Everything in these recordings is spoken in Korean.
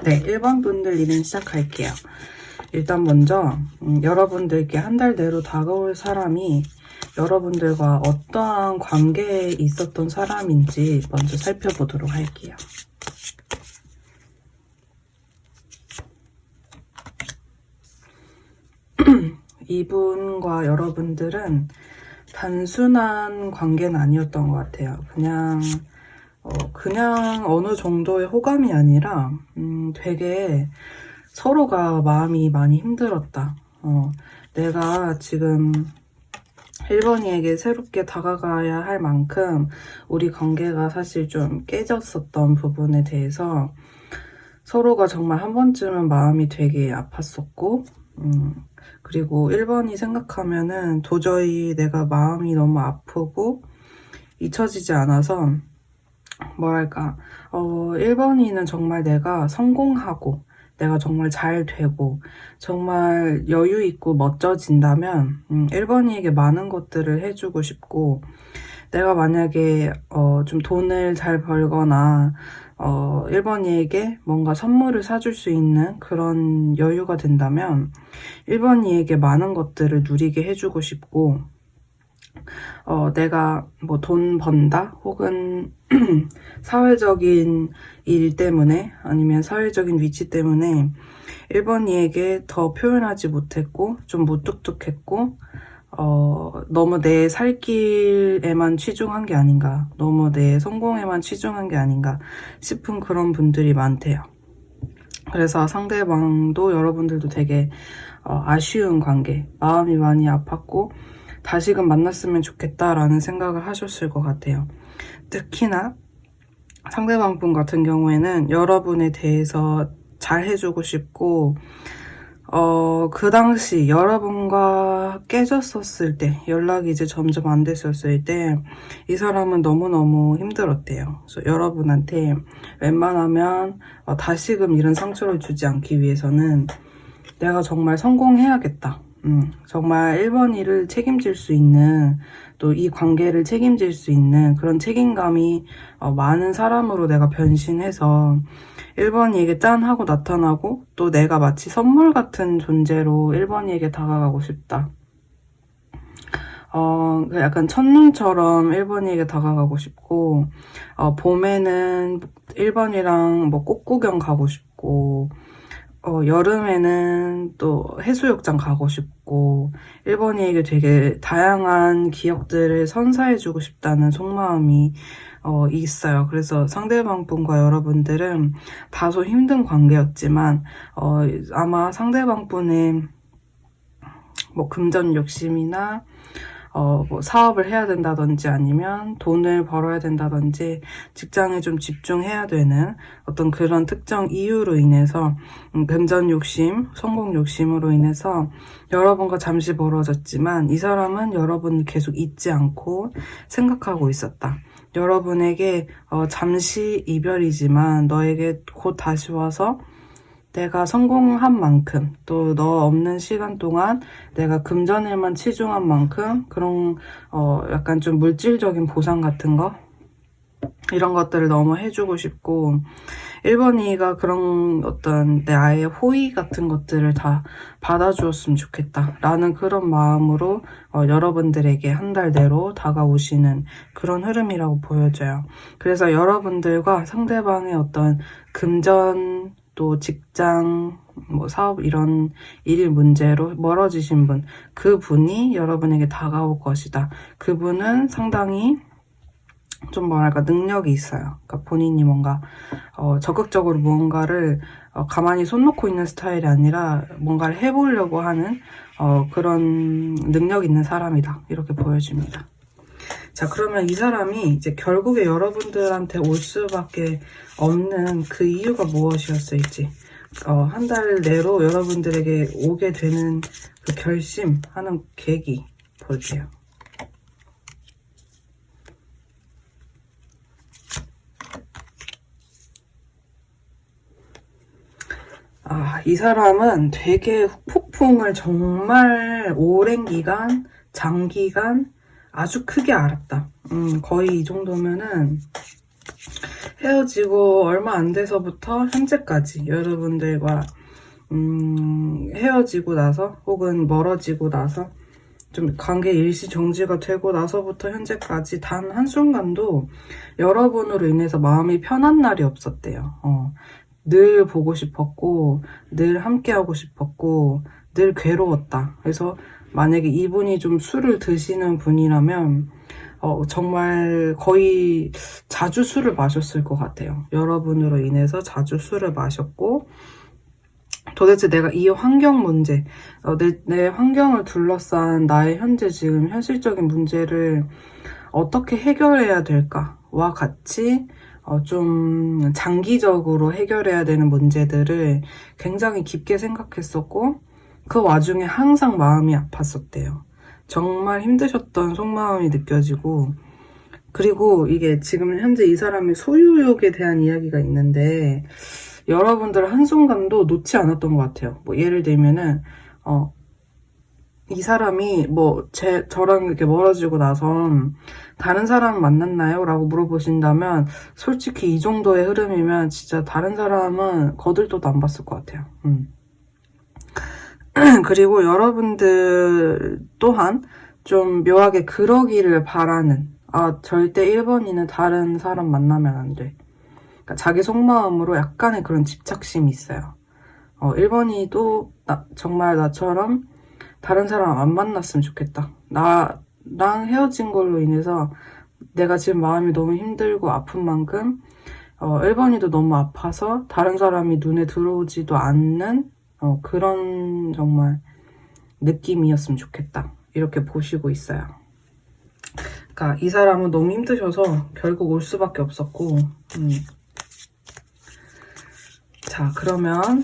네, 1번 분들 리딩 시작할게요. 일단 먼저 여러분들께 한 달 내로 다가올 사람이 여러분들과 어떠한 관계에 있었던 사람인지 먼저 살펴보도록 할게요. 이분과 여러분들은 단순한 관계는 아니었던 것 같아요. 그냥 어느 정도의 호감이 아니라 되게 서로가 마음이 많이 힘들었다. 내가 지금 1번이에게 새롭게 다가가야 할 만큼 우리 관계가 사실 좀 깨졌었던 부분에 대해서 서로가 정말 한 번쯤은 마음이 되게 아팠었고 그리고 1번이 생각하면은 도저히 내가 마음이 너무 아프고 잊혀지지 않아서 뭐랄까 1번이는 정말 내가 성공하고 내가 정말 잘 되고 정말 여유 있고 멋져진다면 1번이에게 많은 것들을 해주고 싶고 내가 만약에 좀 돈을 잘 벌거나 1번이에게 뭔가 선물을 사줄 수 있는 그런 여유가 된다면 1번이에게 많은 것들을 누리게 해주고 싶고 내가 뭐 돈 번다 혹은 사회적인 일 때문에 아니면 사회적인 위치 때문에 1번이에게 더 표현하지 못했고 좀 무뚝뚝했고 너무 내 살 길에만 치중한 게 아닌가, 너무 내 성공에만 치중한 게 아닌가 싶은 그런 분들이 많대요. 그래서 상대방도 여러분들도 되게 아쉬운 관계, 마음이 많이 아팠고 다시금 만났으면 좋겠다라는 생각을 하셨을 것 같아요. 특히나 상대방 분 같은 경우에는 여러분에 대해서 잘 해주고 싶고 그 당시 여러분과 깨졌었을 때, 연락이 이제 점점 안 됐었을 때 이 사람은 너무너무 힘들었대요. 그래서 여러분한테 웬만하면 다시금 이런 상처를 주지 않기 위해서는 내가 정말 성공해야겠다. 정말 1번이를 책임질 수 있는, 또 이 관계를 책임질 수 있는 그런 책임감이 많은 사람으로 내가 변신해서 1번이에게 짠 하고 나타나고 또 내가 마치 선물 같은 존재로 1번이에게 다가가고 싶다. 약간 첫눈처럼 1번이에게 다가가고 싶고 봄에는 1번이랑 뭐 꽃구경 가고 싶고 여름에는 또 해수욕장 가고 싶고 1번이에게 되게 다양한 기억들을 선사해주고 싶다는 속마음이 있어요. 그래서 상대방 분과 여러분들은 다소 힘든 관계였지만 아마 상대방 분의 뭐 금전 욕심이나 뭐 사업을 해야 된다든지 아니면 돈을 벌어야 된다든지 직장에 좀 집중해야 되는 어떤 그런 특정 이유로 인해서 금전 욕심, 성공 욕심으로 인해서 여러분과 잠시 멀어졌지만 이 사람은 여러분을 계속 잊지 않고 생각하고 있었다. 여러분에게 잠시 이별이지만 너에게 곧 다시 와서 내가 성공한 만큼 또 너 없는 시간 동안 내가 금전에만 치중한 만큼 그런 약간 좀 물질적인 보상 같은 거 이런 것들을 너무 해주고 싶고 1번이가 그런 어떤 나의 호의 같은 것들을 다 받아주었으면 좋겠다 라는 그런 마음으로 여러분들에게 한 달 내로 다가오시는 그런 흐름이라고 보여져요. 그래서 여러분들과 상대방의 어떤 금전 또 직장, 뭐 사업 이런 일 문제로 멀어지신 분, 그분이 여러분에게 다가올 것이다. 그분은 상당히 좀 뭐랄까 능력이 있어요. 그러니까 본인이 뭔가 적극적으로 무언가를 가만히 손 놓고 있는 스타일이 아니라 뭔가를 해보려고 하는 그런 능력 있는 사람이다. 이렇게 보여집니다. 자, 그러면 이 사람이 이제 결국에 여러분들한테 올 수밖에 없는 그 이유가 무엇이었을지 한 달 내로 여러분들에게 오게 되는 그 결심하는 계기 볼게요. 이 사람은 되게 폭풍을 정말 오랜 기간, 장기간 아주 크게 알았다. 거의 이 정도면은 헤어지고 얼마 안 돼서부터 현재까지 여러분들과 헤어지고 나서 혹은 멀어지고 나서 좀 관계 일시 정지가 되고 나서부터 현재까지 단 한순간도 여러분으로 인해서 마음이 편한 날이 없었대요. 늘 보고 싶었고 늘 함께하고 싶었고 늘 괴로웠다. 그래서 만약에 이분이 좀 술을 드시는 분이라면 정말 거의 자주 술을 마셨을 것 같아요. 여러분으로 인해서 자주 술을 마셨고 도대체 내가 이 환경 문제, 내 환경을 둘러싼 나의 현재 지금 현실적인 문제를 어떻게 해결해야 될까와 같이 좀 장기적으로 해결해야 되는 문제들을 굉장히 깊게 생각했었고 그 와중에 항상 마음이 아팠었대요. 정말 힘드셨던 속마음이 느껴지고 그리고 이게 지금 현재 이 사람의 소유욕에 대한 이야기가 있는데 여러분들 한순간도 놓지 않았던 것 같아요. 뭐 예를 들면은 이 사람이 저랑 이렇게 멀어지고 나서 다른 사람 만났나요? 라고 물어보신다면 솔직히 이 정도의 흐름이면 진짜 다른 사람은 거들떠도 안 봤을 것 같아요. 그리고 여러분들 또한 좀 묘하게 그러기를 바라는 절대 1번이는 다른 사람 만나면 안 돼. 그러니까 자기 속마음으로 약간의 그런 집착심이 있어요. 1번이도 정말 나처럼 다른 사람 안 만났으면 좋겠다. 나랑 헤어진 걸로 인해서 내가 지금 마음이 너무 힘들고 아픈 만큼 1번이도 너무 아파서 다른 사람이 눈에 들어오지도 않는 그런 정말 느낌이었으면 좋겠다. 이렇게 보시고 있어요. 그러니까 이 사람은 너무 힘드셔서 결국 올 수밖에 없었고 자 그러면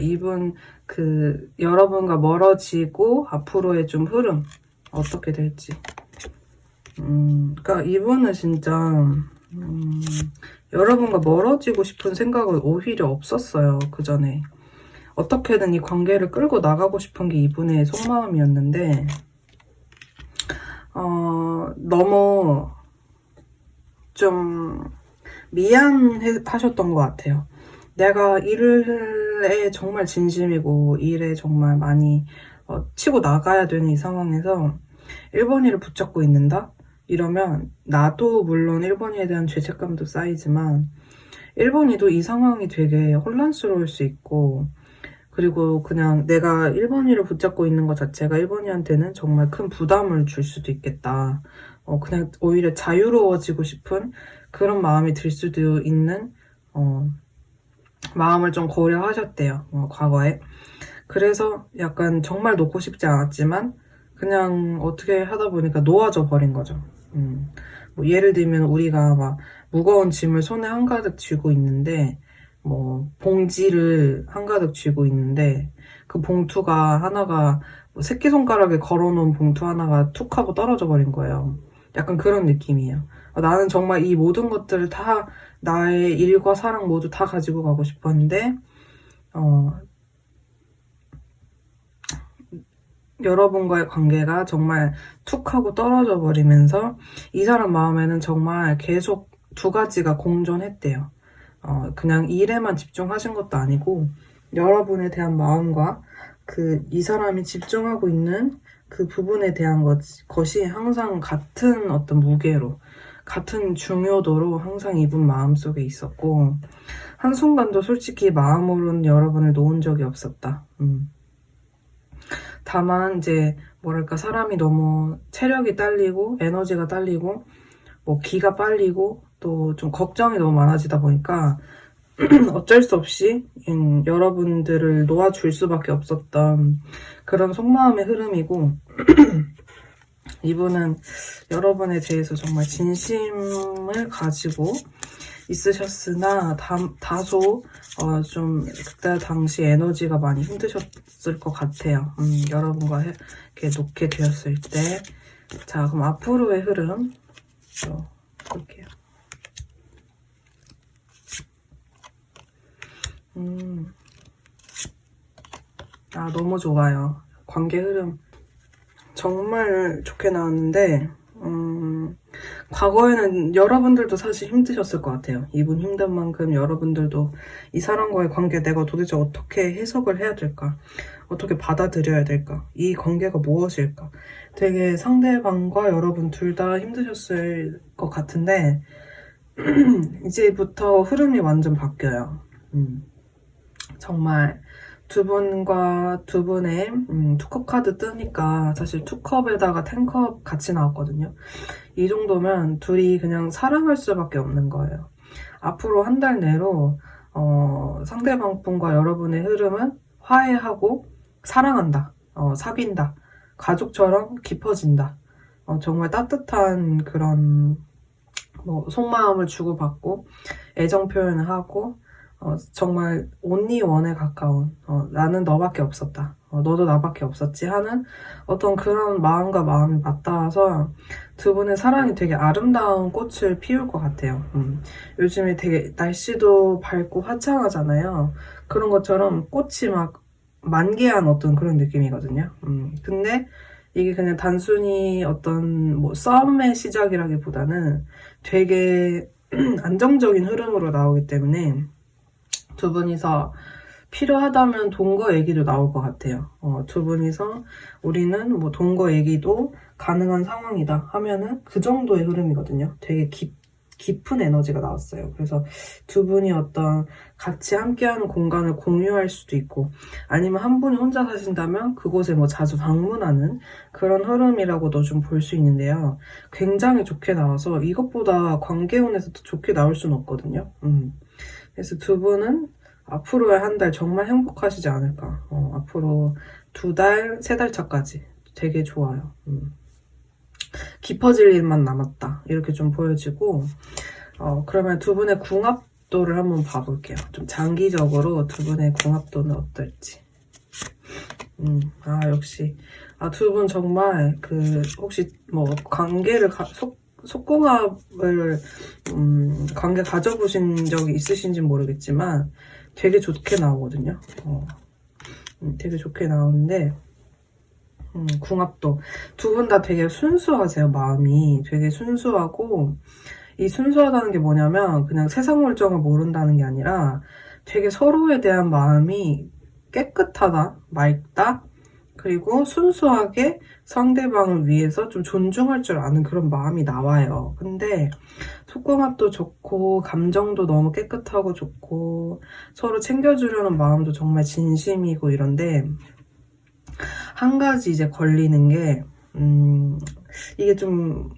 이분 여러분과 멀어지고 앞으로의 좀 흐름 어떻게 될지 그러니까 이분은 진짜 여러분과 멀어지고 싶은 생각은 오히려 없었어요. 그 전에 어떻게든 이 관계를 끌고 나가고 싶은 게 이분의 속마음이었는데 너무 좀 미안하셨던 것 같아요. 내가 일에 정말 진심이고 일에 정말 많이 치고 나가야 되는 이 상황에서 1번이를 붙잡고 있는다? 이러면 나도 물론 1번이에 대한 죄책감도 쌓이지만 1번이도 이 상황이 되게 혼란스러울 수 있고 그리고 그냥 내가 1번이를 붙잡고 있는 것 자체가 1번이한테는 정말 큰 부담을 줄 수도 있겠다. 그냥 오히려 자유로워지고 싶은 그런 마음이 들 수도 있는 마음을 좀 고려하셨대요. 과거에. 그래서 약간 정말 놓고 싶지 않았지만 그냥 어떻게 하다 보니까 놓아져 버린 거죠. 뭐 예를 들면 우리가 막 무거운 짐을 손에 한가득 쥐고 있는데 봉지를 한가득 쥐고 있는데 그 봉투가 하나가 새끼손가락에 걸어놓은 봉투 하나가 툭 하고 떨어져 버린 거예요. 약간 그런 느낌이에요. 나는 정말 이 모든 것들을 다 나의 일과 사랑 모두 다 가지고 가고 싶었는데 여러분과의 관계가 정말 툭 하고 떨어져 버리면서 이 사람 마음에는 정말 계속 두 가지가 공존했대요. 그냥 일에만 집중하신 것도 아니고 여러분에 대한 마음과 이 사람이 집중하고 있는 그 부분에 대한 것이 항상 같은 어떤 무게로 같은 중요도로 항상 이분 마음속에 있었고 한순간도 솔직히 마음으로는 여러분을 놓은 적이 없었다. 다만 이제 뭐랄까 사람이 너무 체력이 딸리고 에너지가 딸리고 기가 빨리고 또 좀 걱정이 너무 많아지다 보니까 어쩔 수 없이 여러분들을 놓아줄 수밖에 없었던 그런 속마음의 흐름이고 이분은 여러분에 대해서 정말 진심을 가지고 있으셨으나 다소 좀 그때 당시 에너지가 많이 힘드셨을 것 같아요. 여러분과 이렇게 놓게 되었을 때. 자, 그럼 앞으로의 흐름 볼게요. 너무 좋아요. 관계 흐름 정말 좋게 나왔는데 과거에는 여러분들도 사실 힘드셨을 것 같아요. 이분 힘든 만큼 여러분들도 이 사람과의 관계 내가 도대체 어떻게 해석을 해야 될까? 어떻게 받아들여야 될까? 이 관계가 무엇일까? 되게 상대방과 여러분 둘 다 힘드셨을 것 같은데 이제부터 흐름이 완전 바뀌어요. 정말 두 분과 두 분의 투컵 카드 뜨니까 사실 투컵에다가 10컵 같이 나왔거든요. 이 정도면 둘이 그냥 사랑할 수밖에 없는 거예요. 앞으로 한 달 내로 상대방 분과 여러분의 흐름은 화해하고 사랑한다, 사귄다, 가족처럼 깊어진다. 정말 따뜻한 그런 속마음을 주고받고 애정 표현을 하고 정말 only one에 가까운 나는 너밖에 없었다. 너도 나밖에 없었지 하는 어떤 그런 마음과 마음이 맞닿아서 두 분의 사랑이 되게 아름다운 꽃을 피울 것 같아요. 요즘에 되게 날씨도 밝고 화창하잖아요. 그런 것처럼 꽃이 막 만개한 어떤 그런 느낌이거든요. 근데 이게 그냥 단순히 어떤 싸움의 시작이라기보다는 되게 안정적인 흐름으로 나오기 때문에 두 분이서 필요하다면 동거 얘기도 나올 것 같아요. 두 분이서 우리는 동거 얘기도 가능한 상황이다 하면은 그 정도의 흐름이거든요. 되게 깊은 에너지가 나왔어요. 그래서 두 분이 어떤 같이 함께하는 공간을 공유할 수도 있고 아니면 한 분이 혼자 사신다면 그곳에 자주 방문하는 그런 흐름이라고도 좀 볼 수 있는데요. 굉장히 좋게 나와서 이것보다 관계운에서 더 좋게 나올 수는 없거든요. 그래서 두 분은 앞으로의 한 달 정말 행복하시지 않을까. 앞으로 2달, 3달 차까지 되게 좋아요. 깊어질 일만 남았다. 이렇게 좀 보여지고, 그러면 두 분의 궁합도를 한번 봐볼게요. 좀 장기적으로 두 분의 궁합도는 어떨지. 역시. 두 분 정말, 혹시 관계를, 속궁합을, 관계 가져보신 적이 있으신지 모르겠지만, 되게 좋게 나오거든요. 되게 좋게 나오는데, 궁합도. 두 분 다 되게 순수하세요, 마음이. 되게 순수하고, 이 순수하다는 게 뭐냐면, 그냥 세상 물정을 모른다는 게 아니라, 되게 서로에 대한 마음이 깨끗하다, 맑다, 그리고 순수하게 상대방을 위해서 좀 존중할 줄 아는 그런 마음이 나와요. 근데 속궁합도 좋고 감정도 너무 깨끗하고 좋고 서로 챙겨주려는 마음도 정말 진심이고 이런데 한 가지 이제 걸리는 게 이게 좀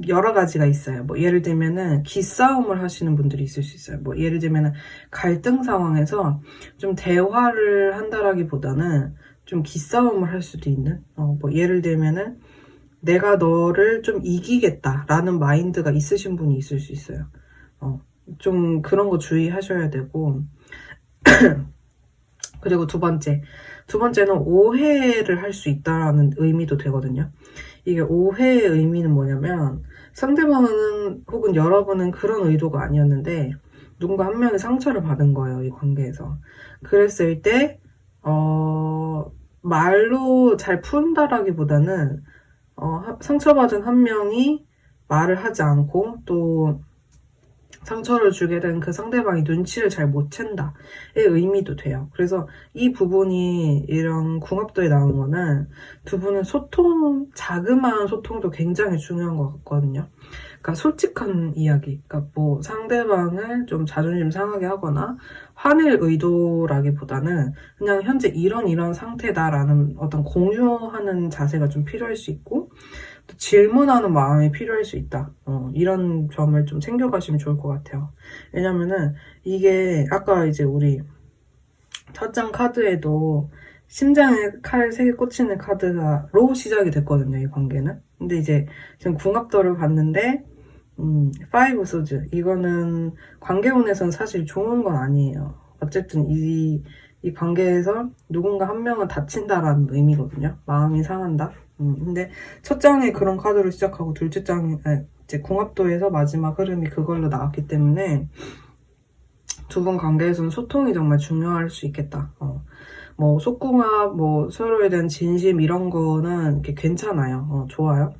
여러 가지가 있어요. 예를 들면은 기싸움을 하시는 분들이 있을 수 있어요. 예를 들면은 갈등 상황에서 좀 대화를 한다라기보다는 좀 기싸움을 할 수도 있는 예를 들면은 내가 너를 좀 이기겠다라는 마인드가 있으신 분이 있을 수 있어요. 좀 그런 거 주의하셔야 되고 그리고 두 번째는 오해를 할 수 있다라는 의미도 되거든요. 이게 오해의 의미는 뭐냐면 상대방은 혹은 여러분은 그런 의도가 아니었는데 누군가 한 명이 상처를 받은 거예요. 이 관계에서. 그랬을 때 말로 잘 푼다라기보다는 상처받은 한 명이 말을 하지 않고 또 상처를 주게 된 그 상대방이 눈치를 잘 못 챈다의 의미도 돼요. 그래서 이 부분이 이런 궁합도에 나온 거는 두 분은 자그마한 소통도 굉장히 중요한 것 같거든요. 그러니까 솔직한 이야기, 그러니까 상대방을 좀 자존심 상하게 하거나 화낼 의도라기보다는 그냥 현재 이런 상태다라는 어떤 공유하는 자세가 좀 필요할 수 있고 또 질문하는 마음이 필요할 수 있다. 이런 점을 좀 챙겨가시면 좋을 것 같아요. 왜냐면은 이게 아까 이제 우리 첫 장 카드에도 심장에 칼 3개 꽂히는 카드로 시작이 됐거든요. 이 관계는. 근데 이제 지금 궁합도를 봤는데 5 소즈 이거는 관계운에서는 사실 좋은 건 아니에요. 어쨌든 이 관계에서 누군가 한 명은 다친다라는 의미거든요. 마음이 상한다. 근데 첫 장에 그런 카드로 시작하고 둘째 장에 이제 궁합도에서 마지막 흐름이 그걸로 나왔기 때문에 두 분 관계에서는 소통이 정말 중요할 수 있겠다. 속궁합, 서로에 대한 진심 이런 거는 이렇게 괜찮아요. 좋아요.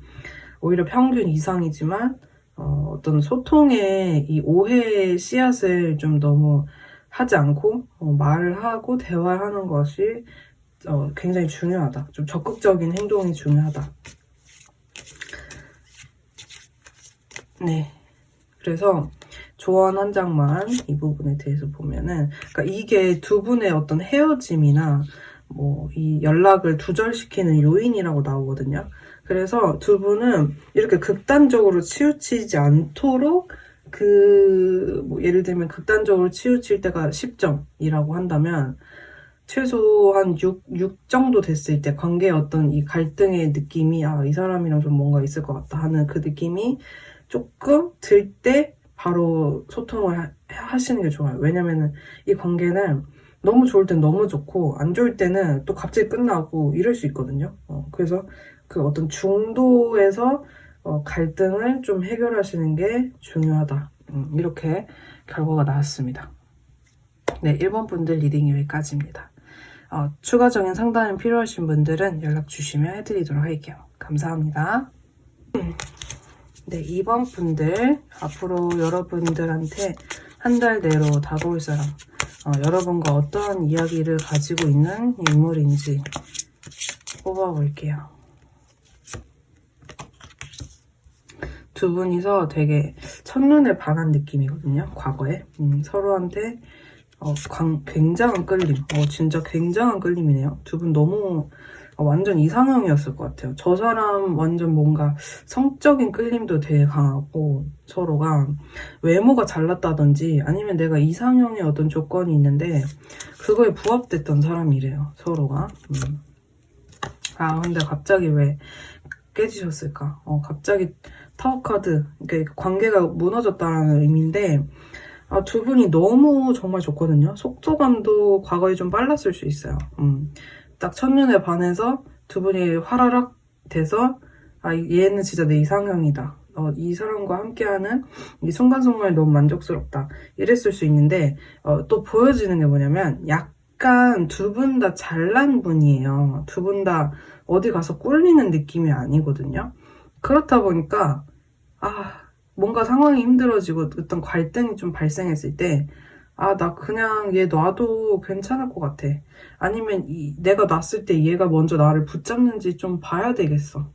오히려 평균 이상이지만 어떤 소통의 이 오해의 씨앗을 좀 너무 하지 않고 말을 하고 대화를 하는 것이 굉장히 중요하다. 좀 적극적인 행동이 중요하다. 네. 그래서 조언 한 장만 이 부분에 대해서 보면은, 그러니까 이게 두 분의 어떤 헤어짐이나 뭐 이 연락을 두절시키는 요인이라고 나오거든요. 그래서 두 분은 이렇게 극단적으로 치우치지 않도록 뭐 예를 들면 극단적으로 치우칠 때가 10점이라고 한다면 최소 한 6 정도 됐을 때 관계의 어떤 이 갈등의 느낌이 이 사람이랑 좀 뭔가 있을 것 같다 하는 그 느낌이 조금 들 때 바로 소통을 하시는 게 좋아요. 왜냐면은 이 관계는 너무 좋을 땐 너무 좋고 안 좋을 때는 또 갑자기 끝나고 이럴 수 있거든요. 그래서 그 어떤 중도에서 갈등을 좀 해결하시는 게 중요하다. 이렇게 결과가 나왔습니다. 네, 1번 분들 리딩 여기까지입니다. 추가적인 상담이 필요하신 분들은 연락 주시면 해드리도록 할게요. 감사합니다. 네, 2번 분들 앞으로 여러분들한테 한 달 내로 다가올 사람, 여러분과 어떠한 이야기를 가지고 있는 인물인지 뽑아볼게요. 두 분이서 되게 첫눈에 반한 느낌이거든요. 과거에 서로한테 굉장한 끌림, 진짜 굉장한 끌림이네요. 두 분 너무 완전 이상형이었을 것 같아요. 저 사람 완전 뭔가 성적인 끌림도 되게 강하고 서로가 외모가 잘났다든지 아니면 내가 이상형의 어떤 조건이 있는데 그거에 부합됐던 사람이래요. 서로가. 근데 갑자기 왜 깨지셨을까? 갑자기 타워 카드, 그러니까 관계가 무너졌다라는 의미인데 두 분이 너무 정말 좋거든요. 속도감도 과거에 좀 빨랐을 수 있어요. 딱 첫눈에 반해서 두 분이 화라락 돼서 얘는 진짜 내 이상형이다. 이 사람과 함께하는 이 순간순간이 너무 만족스럽다. 이랬을 수 있는데 또 보여지는 게 뭐냐면 약간 두 분 다 잘난 분이에요. 두 분 다 어디 가서 꿀리는 느낌이 아니거든요. 그렇다 보니까 뭔가 상황이 힘들어지고 어떤 갈등이 좀 발생했을 때 나 그냥 얘 놔도 괜찮을 것 같아. 아니면 내가 놨을 때 얘가 먼저 나를 붙잡는지 좀 봐야 되겠어.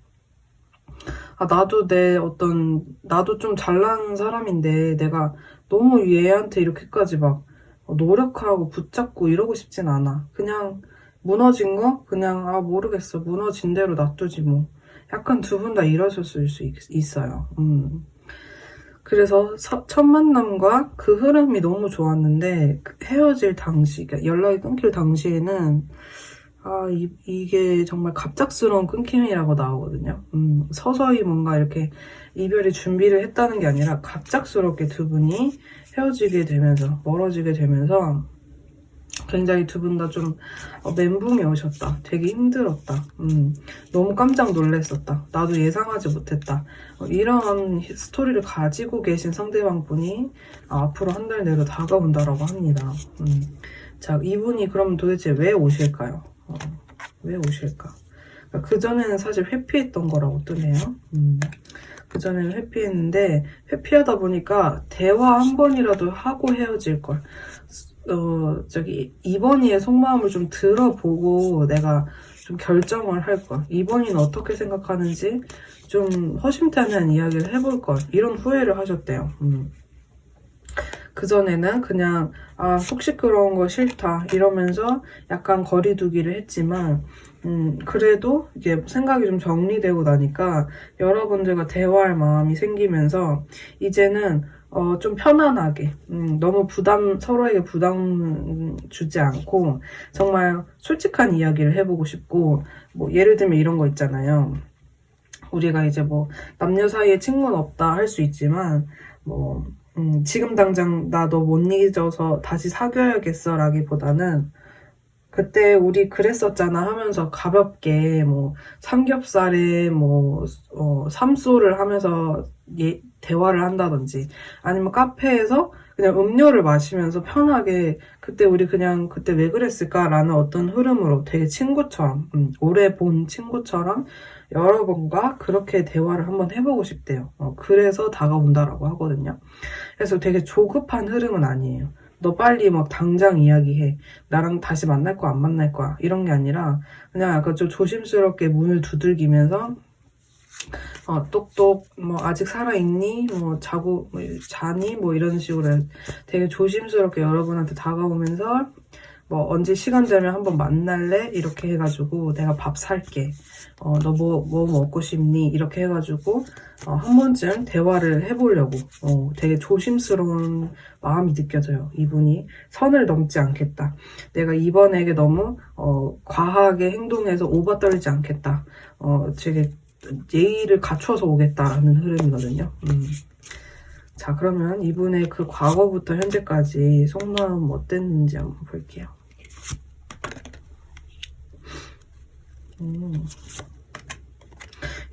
나도 좀 잘난 사람인데 내가 너무 얘한테 이렇게까지 막 노력하고 붙잡고 이러고 싶진 않아. 그냥 무너진 거? 그냥 모르겠어. 무너진 대로 놔두지 뭐. 약간 두 분 다 이러셨을 수 있어요. 그래서 첫 만남과 그 흐름이 너무 좋았는데 헤어질 당시, 그러니까 연락이 끊길 당시에는 이게 정말 갑작스러운 끊김이라고 나오거든요. 서서히 뭔가 이렇게 이별의 준비를 했다는 게 아니라 갑작스럽게 두 분이 헤어지게 되면서 멀어지게 되면서 굉장히 두 분 다 좀 멘붕이 오셨다. 되게 힘들었다. 너무 깜짝 놀랐었다. 나도 예상하지 못했다. 이런 스토리를 가지고 계신 상대방 분이 앞으로 한 달 내로 다가온다라고 합니다. 자, 이분이 그럼 도대체 왜 오실까요? 왜 오실까? 그러니까 그전에는 사실 회피했던 거라고 뜨네요. 그전에는 회피했는데 회피하다 보니까 대화 한 번이라도 하고 헤어질 걸. 이번이의 속마음을 좀 들어보고 내가 좀 결정을 할 걸. 이번이는 어떻게 생각하는지 좀 허심탄회한 이야기를 해볼 걸. 이런 후회를 하셨대요. 그전에는 그냥 속 시끄러운 거 싫다 이러면서 약간 거리두기를 했지만 그래도 이게 생각이 좀 정리되고 나니까 여러분들과 대화할 마음이 생기면서 이제는 좀 편안하게 너무 서로에게 부담 주지 않고 정말 솔직한 이야기를 해보고 싶고, 뭐 예를 들면 이런 거 있잖아요. 우리가 이제 뭐 남녀 사이에 친구는 없다 할 수 있지만 뭐 지금 당장 나 너 못 잊어서 다시 사귀어야겠어 라기보다는 그때 우리 그랬었잖아 하면서 가볍게 뭐 삼겹살에 뭐 삼소를 하면서 대화를 한다든지 아니면 카페에서 그냥 음료를 마시면서 편하게 그때 우리 그냥 그때 왜 그랬을까라는 어떤 흐름으로 되게 친구처럼 오래 본 친구처럼 여러분과 그렇게 대화를 한번 해보고 싶대요. 그래서 다가온다라고 하거든요. 그래서 되게 조급한 흐름은 아니에요. 너 빨리 막 당장 이야기해. 나랑 다시 만날 거야, 안 만날 거야. 이런 게 아니라 그냥 약간 좀 조심스럽게 문을 두들기면서 똑똑, 뭐, 아직 살아있니? 뭐, 자니? 뭐, 이런 식으로 되게 조심스럽게 여러분한테 다가오면서, 뭐, 언제 시간 되면 한번 만날래? 이렇게 해가지고, 내가 밥 살게. 너 뭐 먹고 싶니? 이렇게 해가지고, 한 번쯤 대화를 해보려고, 되게 조심스러운 마음이 느껴져요. 이분이 선을 넘지 않겠다. 내가 이번에게 너무, 과하게 행동해서 오버 떨지 않겠다. 되게 예의를 갖춰서 오겠다라는 흐름이거든요. 자, 그러면 이분의 그 과거부터 현재까지 속마음 어땠는지 한번 볼게요.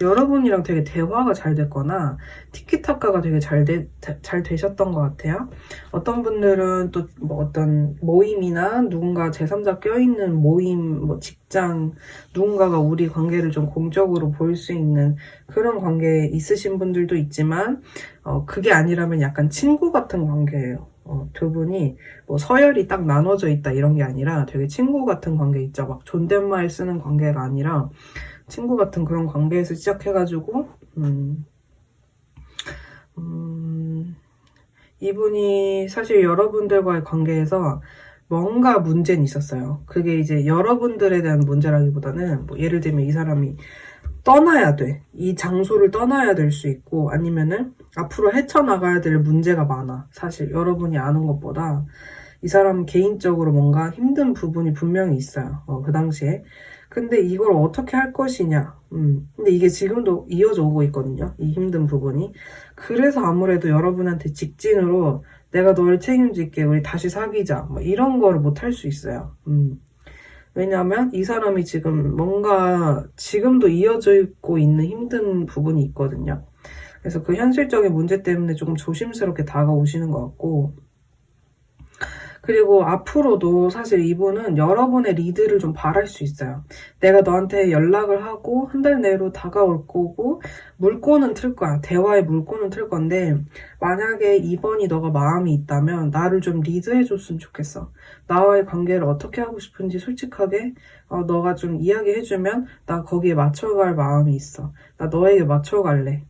여러분이랑 되게 대화가 잘 됐거나 티키타카가 되게 잘 되셨던 것 같아요. 어떤 분들은 또 뭐 어떤 모임이나 누군가 제3자 껴있는 모임, 뭐 직장, 누군가가 우리 관계를 좀 공적으로 보일 수 있는 그런 관계에 있으신 분들도 있지만 그게 아니라면 약간 친구 같은 관계예요. 두 분이 뭐 서열이 딱 나눠져 있다 이런 게 아니라 되게 친구 같은 관계 있죠. 막 존댓말 쓰는 관계가 아니라 친구 같은 그런 관계에서 시작해가지고 이분이 사실 여러분들과의 관계에서 뭔가 문제는 있었어요. 그게 이제 여러분들에 대한 문제라기보다는 뭐 예를 들면 이 사람이 떠나야 돼. 이 장소를 떠나야 될 수 있고 아니면은 앞으로 헤쳐나가야 될 문제가 많아. 사실 여러분이 아는 것보다 이 사람 개인적으로 뭔가 힘든 부분이 분명히 있어요. 그 당시에. 근데 이걸 어떻게 할 것이냐. 근데 이게 지금도 이어져 오고 있거든요. 이 힘든 부분이. 그래서 아무래도 여러분한테 직진으로 내가 너를 책임질게. 우리 다시 사귀자. 뭐 이런 거를 못 할 수 있어요. 왜냐하면 이 사람이 지금 뭔가 지금도 이어져 있고 있는 힘든 부분이 있거든요. 그래서 그 현실적인 문제 때문에 조금 조심스럽게 다가오시는 것 같고 그리고 앞으로도 사실 이분은 여러분의 리드를 좀 바랄 수 있어요. 내가 너한테 연락을 하고 한 달 내로 다가올 거고 물꼬는 틀 거야. 대화에 물꼬는 틀 건데 만약에 이번이 너가 마음이 있다면 나를 좀 리드해줬으면 좋겠어. 나와의 관계를 어떻게 하고 싶은지 솔직하게 너가 좀 이야기해주면 나 거기에 맞춰갈 마음이 있어. 나 너에게 맞춰갈래.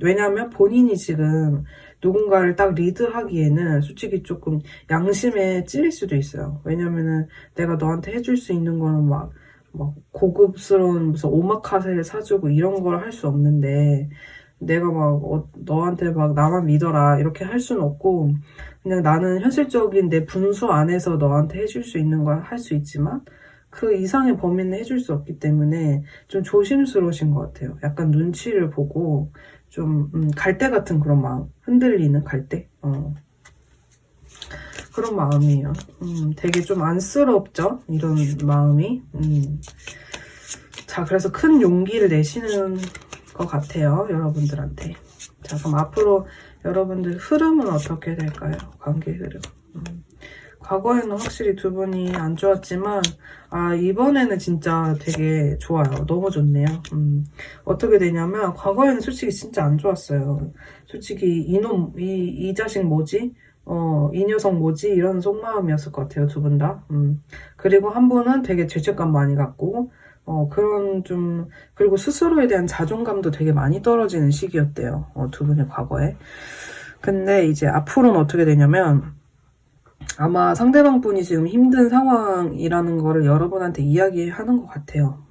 왜냐하면 본인이 지금 누군가를 딱 리드하기에는 솔직히 조금 양심에 찔릴 수도 있어요. 왜냐면은 내가 너한테 해줄 수 있는 거는 막 고급스러운 무슨 오마카세를 사주고 이런 걸 할 수 없는데 내가 막 너한테 막 나만 믿어라 이렇게 할 수는 없고 그냥 나는 현실적인 내 분수 안에서 너한테 해줄 수 있는 걸 할 수 있지만 그 이상의 범위는 해줄 수 없기 때문에 좀 조심스러우신 것 같아요. 약간 눈치를 보고 좀 갈대 같은 그런 마음, 흔들리는 갈대 그런 마음이에요. 되게 좀 안쓰럽죠? 이런 마음이. 자, 그래서 큰 용기를 내시는 것 같아요. 여러분들한테. 자, 그럼 앞으로 여러분들 흐름은 어떻게 될까요? 관계 흐름. 과거에는 확실히 두 분이 안 좋았지만 이번에는 진짜 되게 좋아요. 너무 좋네요. 어떻게 되냐면 과거에는 솔직히 진짜 안 좋았어요. 솔직히 이놈 이 자식 뭐지? 이 녀석 뭐지? 이런 속마음이었을 것 같아요. 두 분 다. 그리고 한 분은 되게 죄책감 많이 갖고 그런 좀 그리고 스스로에 대한 자존감도 되게 많이 떨어지는 시기였대요. 두 분의 과거에. 근데 이제 앞으로는 어떻게 되냐면 아마 상대방 분이 지금 힘든 상황이라는 거를 여러분한테 이야기하는 것 같아요.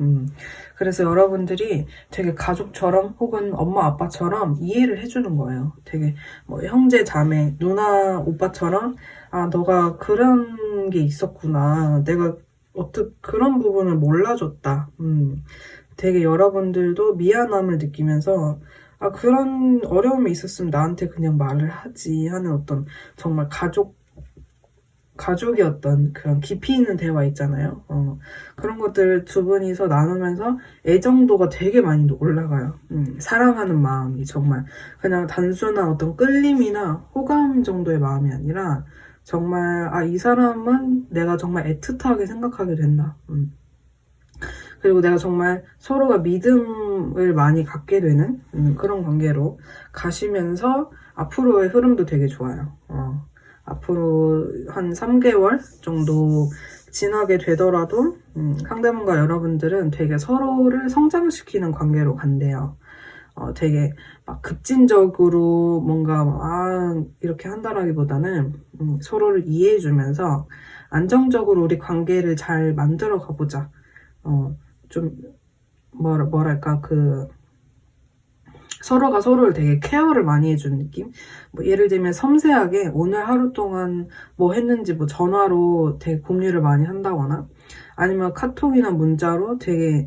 그래서 여러분들이 되게 가족처럼 혹은 엄마 아빠처럼 이해를 해주는 거예요. 되게 뭐 형제 자매 누나 오빠처럼 너가 그런 게 있었구나. 내가 어떻게 그런 부분을 몰라줬다. 되게 여러분들도 미안함을 느끼면서 그런 어려움이 있었으면 나한테 그냥 말을 하지 하는 어떤 정말 가족 가족의 어떤 그런 깊이 있는 대화 있잖아요. 그런 것들을 두 분이서 나누면서 애정도가 되게 많이 올라가요. 사랑하는 마음이 정말 그냥 단순한 어떤 끌림이나 호감 정도의 마음이 아니라 정말 이 사람은 내가 정말 애틋하게 생각하게 된다. 그리고 내가 정말 서로가 믿음을 많이 갖게 되는 그런 관계로 가시면서 앞으로의 흐름도 되게 좋아요. 앞으로 한 3개월 정도 지나게 되더라도 상대방과 여러분들은 되게 서로를 성장시키는 관계로 간대요. 되게 막 급진적으로 뭔가 이렇게 한다라기보다는 서로를 이해해주면서 안정적으로 우리 관계를 잘 만들어 가보자. 좀 뭐랄까 서로가 서로를 되게 케어를 많이 해주는 느낌? 뭐 예를 들면 섬세하게 오늘 하루 동안 뭐 했는지 뭐 전화로 되게 공유를 많이 한다거나 아니면 카톡이나 문자로 되게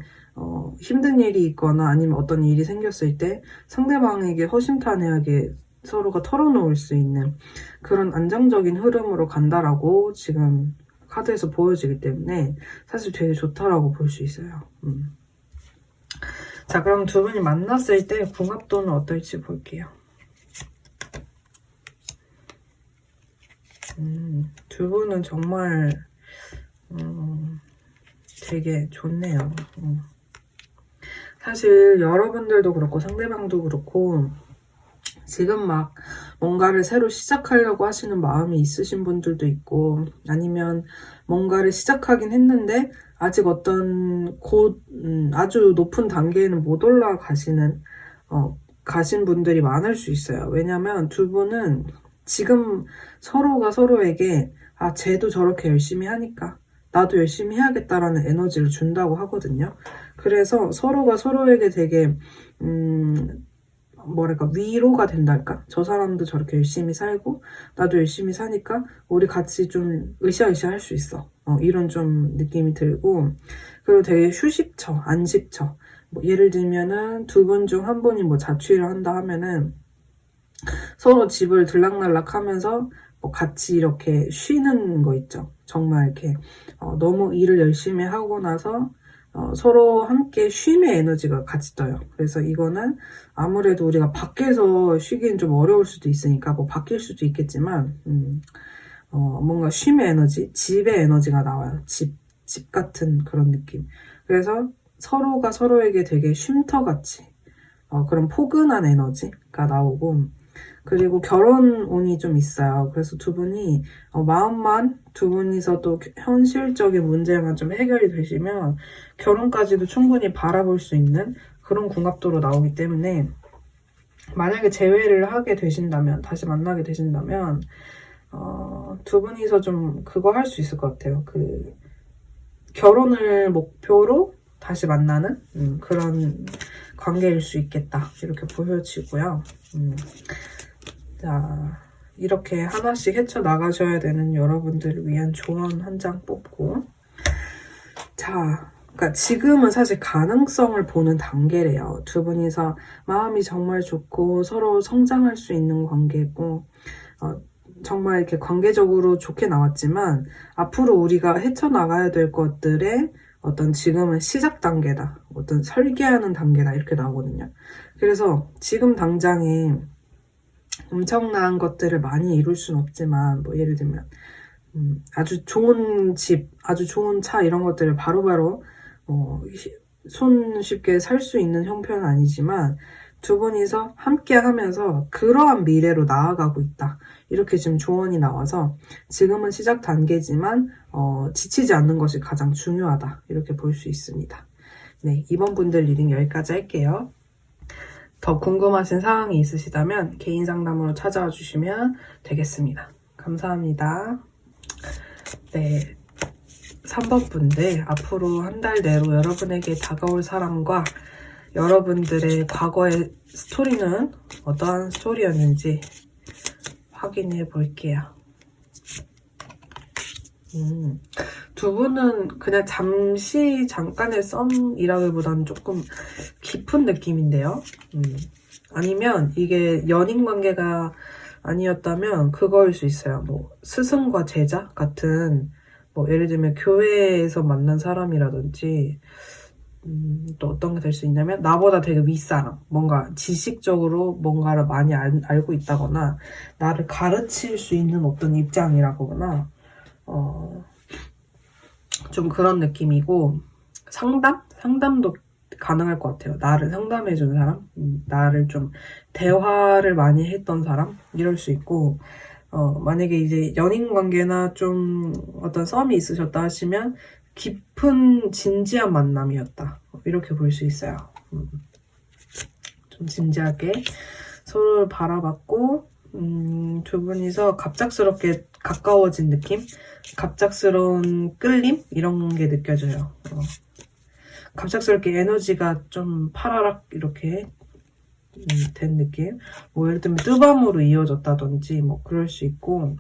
힘든 일이 있거나 아니면 어떤 일이 생겼을 때 상대방에게 허심탄회하게 서로가 털어놓을 수 있는 그런 안정적인 흐름으로 간다라고 지금 카드에서 보여지기 때문에 사실 되게 좋다라고 볼 수 있어요. 자, 그럼 두 분이 만났을 때 궁합도는 어떨지 볼게요. 두 분은 정말 되게 좋네요. 사실 여러분들도 그렇고 상대방도 그렇고 지금 막 뭔가를 새로 시작하려고 하시는 마음이 있으신 분들도 있고 아니면 뭔가를 시작하긴 했는데 아직 어떤 아주 높은 단계에는 못 올라가시는 가신 분들이 많을 수 있어요. 왜냐면 두 분은 지금 서로가 서로에게 쟤도 저렇게 열심히 하니까 나도 열심히 해야겠다라는 에너지를 준다고 하거든요. 그래서 서로가 서로에게 되게 뭐랄까 위로가 된달까? 저 사람도 저렇게 열심히 살고 나도 열심히 사니까 우리 같이 좀 으쌰으쌰 할 수 있어. 이런 좀 느낌이 들고 그리고 되게 휴식처, 안식처. 뭐 예를 들면은 두 분 중 한 분이 뭐 자취를 한다 하면은 서로 집을 들락날락 하면서 뭐 같이 이렇게 쉬는 거 있죠. 정말 이렇게 너무 일을 열심히 하고 나서 서로 함께 쉼의 에너지가 같이 떠요. 그래서 이거는 아무래도 우리가 밖에서 쉬기엔 좀 어려울 수도 있으니까 뭐 바뀔 수도 있겠지만 뭔가 쉼의 에너지, 집의 에너지가 나와요. 집 같은 그런 느낌. 그래서 서로가 서로에게 되게 쉼터같이 그런 포근한 에너지가 나오고 그리고 결혼운이 좀 있어요. 그래서 두 분이 마음만 두 분이서 또 현실적인 문제만 좀 해결이 되시면 결혼까지도 충분히 바라볼 수 있는 그런 궁합도로 나오기 때문에 만약에 재회를 하게 되신다면 다시 만나게 되신다면 두 분이서 좀 그거 할 수 있을 것 같아요. 그 결혼을 목표로 다시 만나는 그런 관계일 수 있겠다 이렇게 보여지고요. 자, 이렇게 하나씩 헤쳐나가셔야 되는 여러분들을 위한 조언 한 장 뽑고 자, 그러니까 지금은 사실 가능성을 보는 단계래요. 두 분이서 마음이 정말 좋고 서로 성장할 수 있는 관계고 정말 이렇게 관계적으로 좋게 나왔지만 앞으로 우리가 헤쳐나가야 될 것들의 어떤 지금은 시작 단계다. 어떤 설계하는 단계다. 이렇게 나오거든요. 그래서 지금 당장에 엄청난 것들을 많이 이룰 수는 없지만 뭐 예를 들면 아주 좋은 집, 아주 좋은 차 이런 것들을 바로바로 손쉽게 살 수 있는 형편은 아니지만 두 분이서 함께 하면서 그러한 미래로 나아가고 있다. 이렇게 지금 조언이 나와서 지금은 시작 단계지만 지치지 않는 것이 가장 중요하다. 이렇게 볼 수 있습니다. 네, 이번 분들 리딩 여기까지 할게요. 더 궁금하신 사항이 있으시다면 개인 상담으로 찾아와 주시면 되겠습니다. 감사합니다. 네, 3번 분들 앞으로 한 달 내로 여러분에게 다가올 사람과 여러분들의 과거의 스토리는 어떠한 스토리였는지 확인해 볼게요. 두 분은 그냥 잠깐의 썸이라기보다는 조금 깊은 느낌인데요. 아니면 이게 연인 관계가 아니었다면 그거일 수 있어요. 뭐 스승과 제자 같은 뭐 예를 들면 교회에서 만난 사람이라든지 또 어떤 게 될 수 있냐면 나보다 되게 윗사람, 뭔가 지식적으로 뭔가를 많이 알고 있다거나 나를 가르칠 수 있는 어떤 입장이라거나 좀 그런 느낌이고 상담도 가능할 것 같아요. 나를 상담해주는 사람, 나를 좀 대화를 많이 했던 사람 이럴 수 있고 만약에 이제 연인 관계나 좀 어떤 썸이 있으셨다 하시면 깊은 진지한 만남이었다 이렇게 볼 수 있어요. 좀 진지하게 서로를 바라봤고 두 분이서 갑작스럽게 가까워진 느낌? 갑작스러운 끌림? 이런 게 느껴져요. 갑작스럽게 에너지가 좀 파라락 이렇게 된 느낌? 뭐 예를 들면 뜨밤으로 이어졌다든지 뭐 그럴 수 있고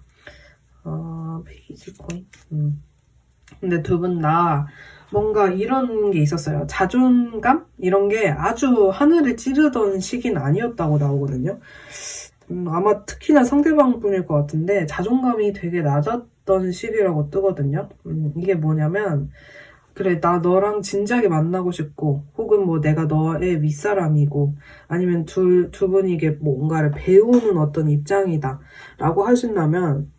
페이지 코인? 근데 두 분 다 뭔가 이런 게 있었어요. 자존감? 이런 게 아주 하늘을 찌르던 시기는 아니었다고 나오거든요. 아마 특히나 상대방 분일 것 같은데 자존감이 되게 낮았던 시기라고 뜨거든요. 이게 뭐냐면 그래 나 너랑 진지하게 만나고 싶고 혹은 뭐 내가 너의 윗사람이고 아니면 두 분이 이게 뭔가를 배우는 어떤 입장이다 라고 하신다면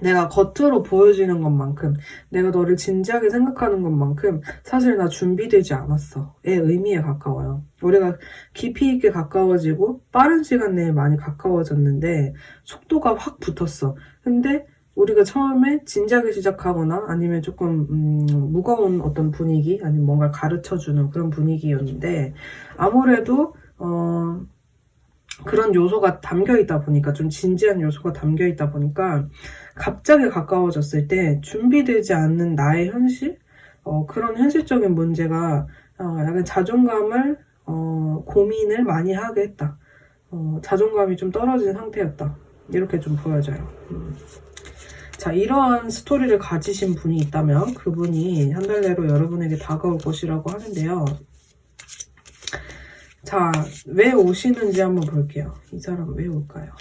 내가 겉으로 보여지는 것만큼 내가 너를 진지하게 생각하는 것만큼 사실 나 준비되지 않았어 의 의미에 가까워요. 우리가 깊이 있게 가까워지고 빠른 시간 내에 많이 가까워졌는데 속도가 확 붙었어. 근데 우리가 처음에 진지하게 시작하거나 아니면 조금 무거운 어떤 분위기 아니면 뭔가를 가르쳐주는 그런 분위기였는데 아무래도 그런 요소가 담겨있다 보니까 좀 진지한 요소가 담겨있다 보니까 갑자기 가까워졌을 때 준비되지 않는 나의 현실? 그런 현실적인 문제가 약간 자존감을 고민을 많이 하게 했다. 자존감이 좀 떨어진 상태였다. 이렇게 좀 보여져요. 자, 이러한 스토리를 가지신 분이 있다면 그분이 한 달 내로 여러분에게 다가올 것이라고 하는데요. 자, 왜 오시는지 한번 볼게요. 이 사람 왜 올까요?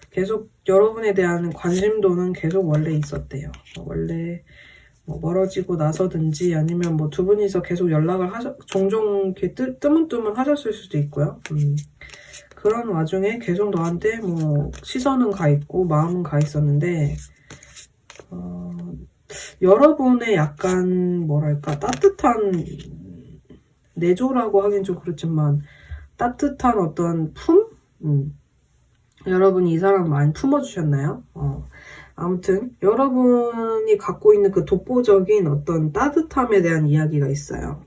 계속 여러분에 대한 관심도는 계속 원래 있었대요. 원래 뭐 멀어지고 나서든지 아니면 뭐 두 분이서 계속 연락을 종종 이렇게 뜨문뜨문 하셨을 수도 있고요. 그런 와중에 계속 너한테 뭐 시선은 가 있고 마음은 가 있었는데 여러분의 약간 뭐랄까 따뜻한 내조라고 하긴 좀 그렇지만 따뜻한 어떤 품? 여러분이 이 사람 많이 품어주셨나요? 아무튼 여러분이 갖고 있는 그 독보적인 어떤 따뜻함에 대한 이야기가 있어요.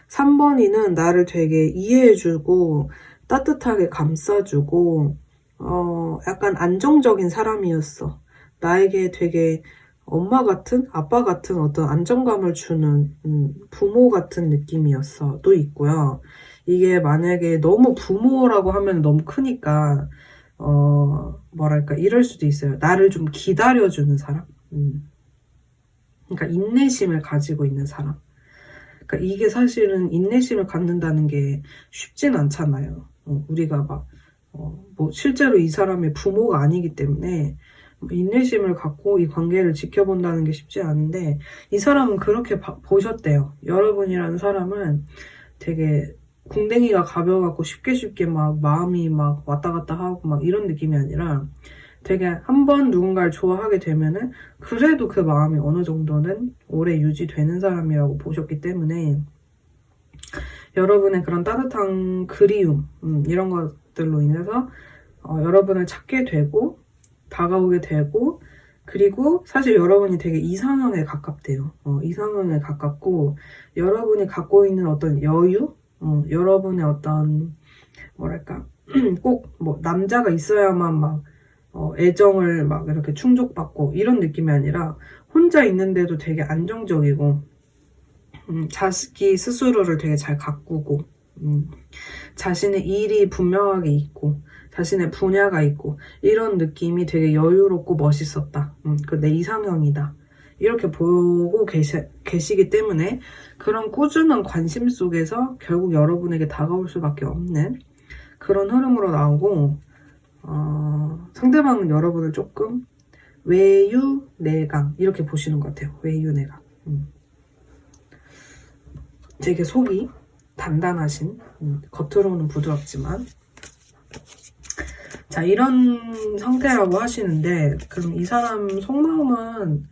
3번이는 나를 되게 이해해주고 따뜻하게 감싸주고 약간 안정적인 사람이었어. 나에게 되게 엄마 같은, 아빠 같은 어떤 안정감을 주는 부모 같은 느낌이었어. 또 있고요. 이게 만약에 너무 부모라고 하면 너무 크니까 뭐랄까 이럴 수도 있어요. 나를 좀 기다려주는 사람. 그러니까 인내심을 가지고 있는 사람. 그러니까 이게 사실은 인내심을 갖는다는 게 쉽진 않잖아요. 우리가 막 뭐 실제로 이 사람의 부모가 아니기 때문에 인내심을 갖고 이 관계를 지켜본다는 게 쉽지 않은데 이 사람은 그렇게 보셨대요. 여러분이라는 사람은 되게 궁뎅이가 가벼워갖고 쉽게 막 마음이 막 왔다 갔다 하고 막 이런 느낌이 아니라 되게 한번 누군가를 좋아하게 되면은 그래도 그 마음이 어느 정도는 오래 유지되는 사람이라고 보셨기 때문에 여러분의 그런 따뜻한 그리움 이런 것들로 인해서 여러분을 찾게 되고 다가오게 되고 그리고 사실 여러분이 되게 이상형에 가깝대요. 이상형에 가깝고 여러분이 갖고 있는 어떤 여유? 여러분의 어떤 뭐랄까 꼭 뭐 남자가 있어야만 막 애정을 막 이렇게 충족받고 이런 느낌이 아니라 혼자 있는데도 되게 안정적이고 자기 스스로를 되게 잘 가꾸고 자신의 일이 분명하게 있고 자신의 분야가 있고 이런 느낌이 되게 여유롭고 멋있었다. 그 내 이상형이다. 이렇게 보고 계시기 때문에 그런 꾸준한 관심 속에서 결국 여러분에게 다가올 수밖에 없는 그런 흐름으로 나오고, 상대방은 여러분을 조금 외유내강 이렇게 보시는 것 같아요. 외유내강. 되게 속이 단단하신, 겉으로는 부드럽지만, 자, 이런 상태라고 하시는데, 그럼 이 사람 속마음은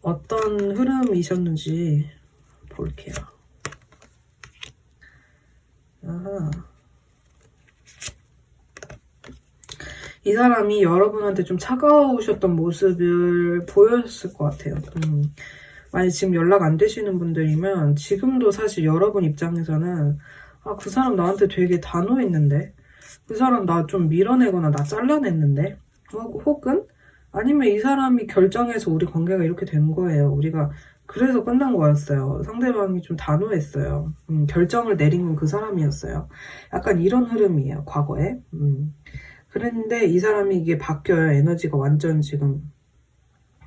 어떤 흐름이셨는지 볼게요. 이 사람이 여러분한테 좀 차가우셨던 모습을 보였을 것 같아요. 만약 지금 연락 안 되시는 분들이면 지금도 사실 여러분 입장에서는 그 사람 나한테 되게 단호했는데, 그 사람 나 좀 밀어내거나 나 잘라냈는데, 혹은 아니면 이 사람이 결정해서 우리 관계가 이렇게 된 거예요. 우리가 그래서 끝난 거였어요. 상대방이 좀 단호했어요. 결정을 내린 건 그 사람이었어요. 약간 이런 흐름이에요, 과거에. 그랬는데 이 사람이 이게 바뀌어요. 에너지가 완전 지금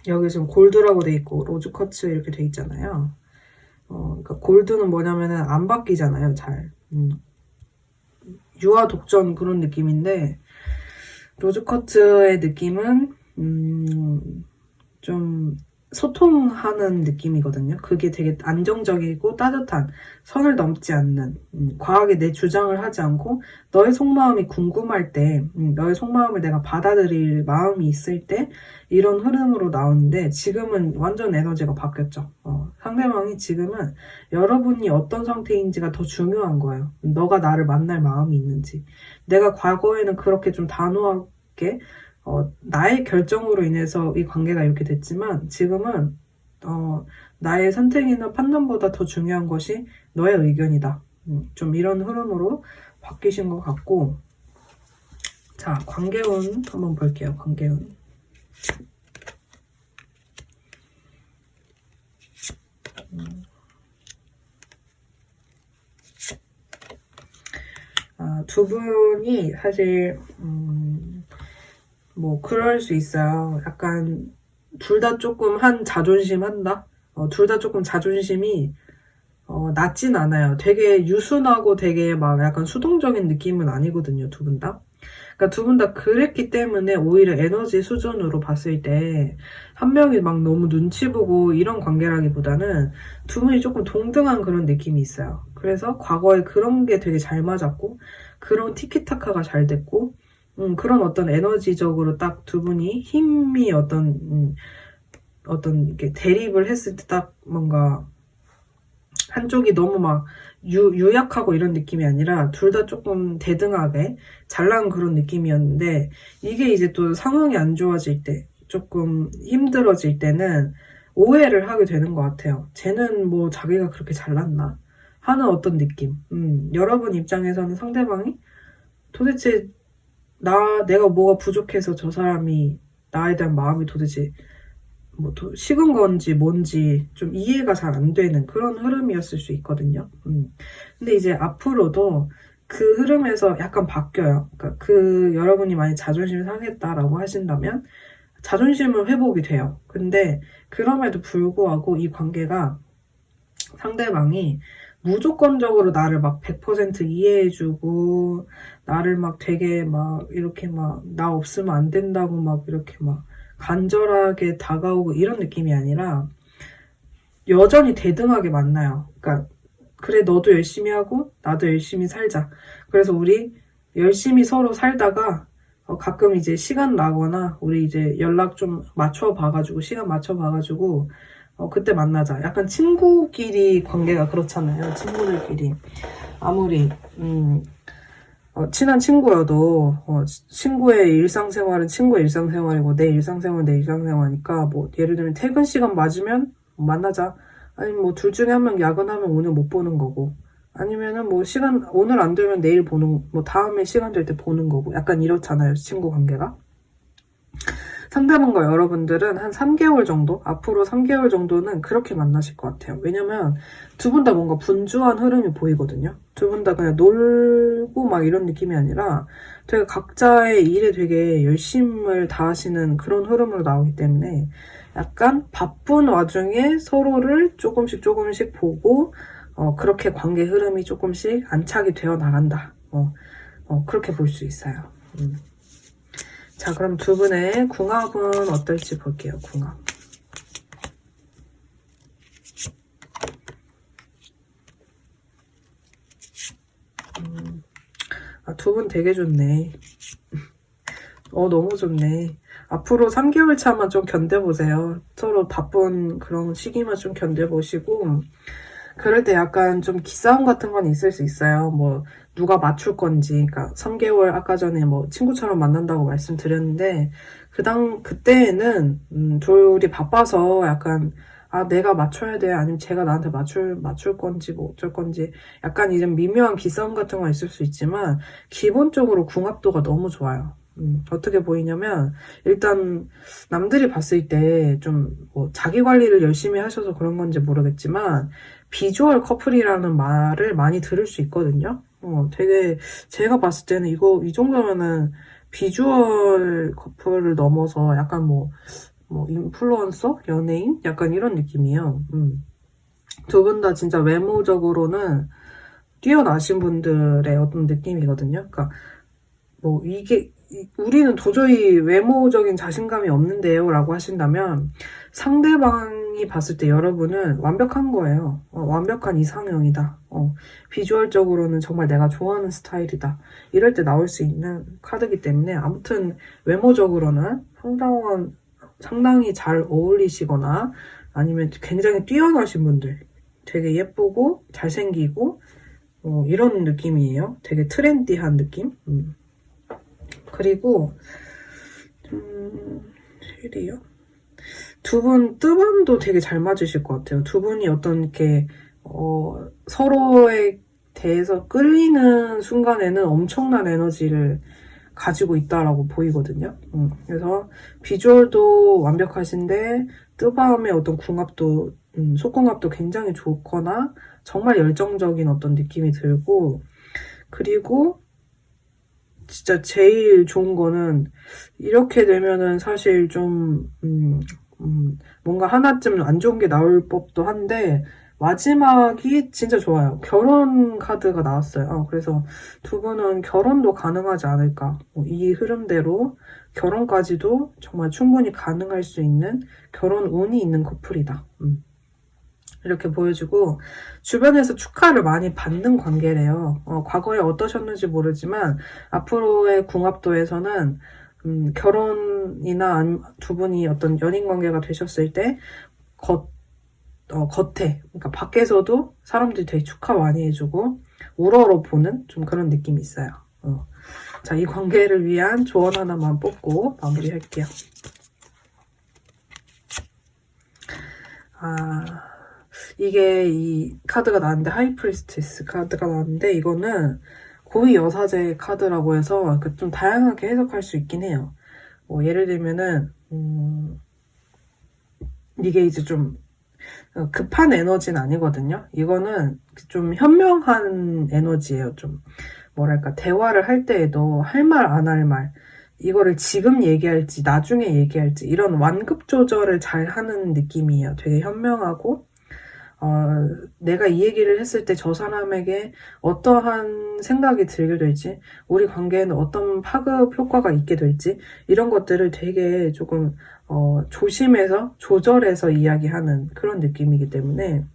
여기 지금 골드라고 돼 있고 로즈 쿼츠 이렇게 돼 있잖아요. 그러니까 골드는 뭐냐면은 안 바뀌잖아요, 잘. 유아 독전 그런 느낌인데 로즈 쿼츠의 느낌은 좀 소통하는 느낌이거든요. 그게 되게 안정적이고 따뜻한, 선을 넘지 않는, 과하게 내 주장을 하지 않고 너의 속마음이 궁금할 때, 너의 속마음을 내가 받아들일 마음이 있을 때 이런 흐름으로 나오는데, 지금은 완전 에너지가 바뀌었죠. 상대방이 지금은 여러분이 어떤 상태인지가 더 중요한 거예요. 너가 나를 만날 마음이 있는지. 내가 과거에는 그렇게 좀 단호하게 나의 결정으로 인해서 이 관계가 이렇게 됐지만 지금은 나의 선택이나 판단보다 더 중요한 것이 너의 의견이다. 좀 이런 흐름으로 바뀌신 것 같고, 자, 관계운 한번 볼게요. 관계운. 두 분이 사실 뭐 그럴 수 있어요. 약간 둘 다 조금 자존심 한다? 둘 다 조금 자존심이 낮진 않아요. 되게 유순하고 되게 막 약간 수동적인 느낌은 아니거든요, 두 분 다. 그러니까 두 분 다 그랬기 때문에 오히려 에너지 수준으로 봤을 때 한 명이 막 너무 눈치 보고 이런 관계라기보다는 두 분이 조금 동등한 그런 느낌이 있어요. 그래서 과거에 그런 게 되게 잘 맞았고 그런 티키타카가 잘 됐고 그런 어떤 에너지적으로 딱 두 분이 힘이 어떤 이렇게 대립을 했을 때 딱 뭔가 한쪽이 너무 막 유약하고 이런 느낌이 아니라 둘 다 조금 대등하게 잘 나간 그런 느낌이었는데, 이게 이제 또 상황이 안 좋아질 때, 조금 힘들어질 때는 오해를 하게 되는 것 같아요. 쟤는 뭐 자기가 그렇게 잘났나? 하는 어떤 느낌. 여러분 입장에서는 상대방이 도대체 내가 뭐가 부족해서 저 사람이 나에 대한 마음이 도대체 뭐 식은 건지 뭔지 좀 이해가 잘 안 되는 그런 흐름이었을 수 있거든요. 근데 이제 앞으로도 그 흐름에서 약간 바뀌어요. 그러니까 여러분이 만약 자존심이 상했다라고 하신다면 자존심은 회복이 돼요. 근데 그럼에도 불구하고 이 관계가 상대방이 무조건적으로 나를 막 100% 이해해주고 나를 막 되게 막 이렇게 막 나 없으면 안 된다고 막 이렇게 막 간절하게 다가오고 이런 느낌이 아니라 여전히 대등하게 만나요. 그러니까 그래, 너도 열심히 하고 나도 열심히 살자. 그래서 우리 열심히 서로 살다가 가끔 이제 시간 나거나 우리 이제 연락 좀 맞춰봐가지고 시간 맞춰봐가지고 그때 만나자. 약간 친구끼리 관계가 그렇잖아요. 친구들끼리 아무리 친한 친구여도 친구의 일상생활은 친구의 일상생활이고 내 일상생활은 내 일상생활이니까 뭐 예를 들면 퇴근 시간 맞으면 만나자. 아니면 뭐 둘 중에 한 명 야근하면 오늘 못 보는 거고, 아니면은 뭐 시간 오늘 안 되면 내일 뭐 다음에 시간 될 때 보는 거고, 약간 이렇잖아요, 친구 관계가. 상대방과 여러분들은 한 3개월 정도, 앞으로 3개월 정도는 그렇게 만나실 것 같아요. 왜냐면 두 분 다 뭔가 분주한 흐름이 보이거든요. 두 분 다 그냥 놀고 막 이런 느낌이 아니라 되게 각자의 일에 되게 열심을 다하시는 그런 흐름으로 나오기 때문에 약간 바쁜 와중에 서로를 조금씩 보고 그렇게 관계 흐름이 조금씩 안착이 되어 나간다. 그렇게 볼 수 있어요. 자, 그럼 두 분의 궁합은 어떨지 볼게요. 궁합. 두 분 되게 좋네. 너무 좋네. 앞으로 3개월 차만 좀 견뎌보세요. 서로 바쁜 그런 시기만 좀 견뎌보시고, 그럴 때 약간 좀 기싸움 같은 건 있을 수 있어요. 뭐, 누가 맞출 건지. 그러니까 3개월 아까 전에 뭐 친구처럼 만난다고 말씀드렸는데, 그때에는, 둘이 바빠서 약간, 내가 맞춰야 돼. 아니면 제가 나한테 맞출 건지, 뭐 어쩔 건지. 약간 이런 미묘한 기싸움 같은 건 있을 수 있지만, 기본적으로 궁합도가 너무 좋아요. 어떻게 보이냐면, 일단, 남들이 봤을 때 좀, 뭐, 자기 관리를 열심히 하셔서 그런 건지 모르겠지만, 비주얼 커플이라는 말을 많이 들을 수 있거든요. 되게, 제가 봤을 때는 이 정도면은, 비주얼 커플을 넘어서 약간 뭐 인플루언서? 연예인? 약간 이런 느낌이에요. 두 분 다 진짜 외모적으로는 뛰어나신 분들의 어떤 느낌이거든요. 그러니까 뭐 우리는 도저히 외모적인 자신감이 없는데요 라고 하신다면 상대방이 봤을 때 여러분은 완벽한 거예요. 완벽한 이상형이다. 비주얼적으로는 정말 내가 좋아하는 스타일이다. 이럴 때 나올 수 있는 카드이기 때문에 아무튼 외모적으로는 상당히 잘 어울리시거나 아니면 굉장히 뛰어나신 분들, 되게 예쁘고 잘생기고 이런 느낌이에요. 되게 트렌디한 느낌. 그리고 실이요. 두 분 뜨밤도 되게 잘 맞으실 것 같아요. 두 분이 어떤 이렇게 서로에 대해서 끌리는 순간에는 엄청난 에너지를 가지고 있다라고 보이거든요. 그래서 비주얼도 완벽하신데 뜨밤의 어떤 궁합도 속궁합도 굉장히 좋거나 정말 열정적인 어떤 느낌이 들고, 그리고 진짜 제일 좋은 거는 이렇게 되면은 사실 좀 뭔가 하나쯤 안 좋은 게 나올 법도 한데 마지막이 진짜 좋아요. 결혼 카드가 나왔어요. 그래서 두 분은 결혼도 가능하지 않을까. 이 흐름대로 결혼까지도 정말 충분히 가능할 수 있는 결혼 운이 있는 커플이다. 이렇게 보여주고 주변에서 축하를 많이 받는 관계래요. 과거에 어떠셨는지 모르지만 앞으로의 궁합도에서는 결혼이나 두 분이 어떤 연인 관계가 되셨을 때 겉에, 그러니까 밖에서도 사람들이 되게 축하 많이 해주고 우러러 보는 좀 그런 느낌이 있어요. 자, 이 관계를 위한 조언 하나만 뽑고 마무리할게요. 이게 이 카드가 나왔는데 하이프리스티스 카드가 나왔는데 이거는 고위 여사제 카드라고 해서 좀 다양하게 해석할 수 있긴 해요. 예를 들면은 이게 이제 좀 급한 에너지는 아니거든요. 이거는 좀 현명한 에너지예요. 좀 뭐랄까 대화를 할 때에도 할 말 안 할 말, 이거를 지금 얘기할지 나중에 얘기할지 이런 완급 조절을 잘 하는 느낌이에요. 되게 현명하고 내가 이 얘기를 했을 때 저 사람에게 어떠한 생각이 들게 될지, 우리 관계에는 어떤 파급 효과가 있게 될지 이런 것들을 되게 조금 조심해서 조절해서 이야기하는 그런 느낌이기 때문에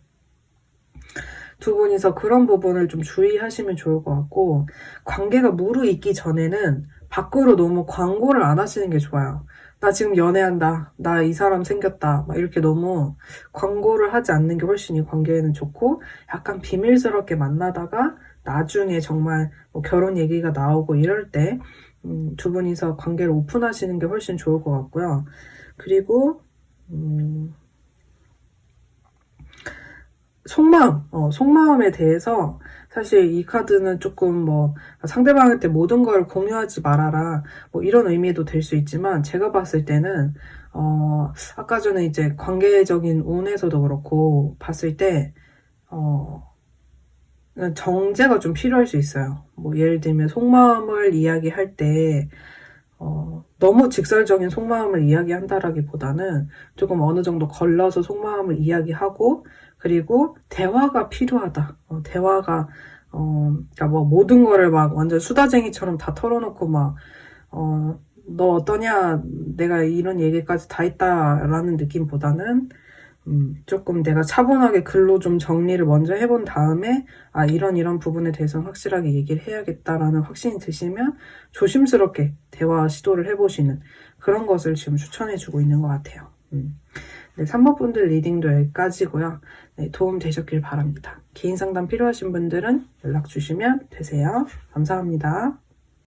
두 분이서 그런 부분을 좀 주의하시면 좋을 것 같고, 관계가 무르익기 전에는 밖으로 너무 광고를 안 하시는 게 좋아요. 나 지금 연애한다. 나 이 사람 생겼다. 막 이렇게 너무 광고를 하지 않는 게 훨씬 이 관계에는 좋고, 약간 비밀스럽게 만나다가 나중에 정말 뭐 결혼 얘기가 나오고 이럴 때 두 분이서 관계를 오픈하시는 게 훨씬 좋을 것 같고요. 그리고 속마음에 대해서 사실 이 카드는 조금 뭐 상대방한테 모든 걸 공유하지 말아라 뭐 이런 의미도 될 수 있지만, 제가 봤을 때는 아까 전에 이제 관계적인 운에서도 그렇고 봤을 때 정제가 좀 필요할 수 있어요. 뭐 예를 들면 속마음을 이야기할 때 너무 직설적인 속마음을 이야기한다라기보다는 조금 어느 정도 걸러서 속마음을 이야기하고, 그리고 대화가 필요하다. 대화가 그러니까 뭐 모든 거를 막 완전 수다쟁이처럼 다 털어놓고 막, 너 어떠냐? 내가 이런 얘기까지 다 했다라는 느낌보다는, 조금 내가 차분하게 글로 좀 정리를 먼저 해본 다음에, 이런 부분에 대해서는 확실하게 얘기를 해야겠다라는 확신이 드시면 조심스럽게 대화 시도를 해보시는 그런 것을 지금 추천해주고 있는 것 같아요. 네, 3번 분들 리딩도 여기까지고요. 네, 도움 되셨길 바랍니다. 개인 상담 필요하신 분들은 연락 주시면 되세요. 감사합니다.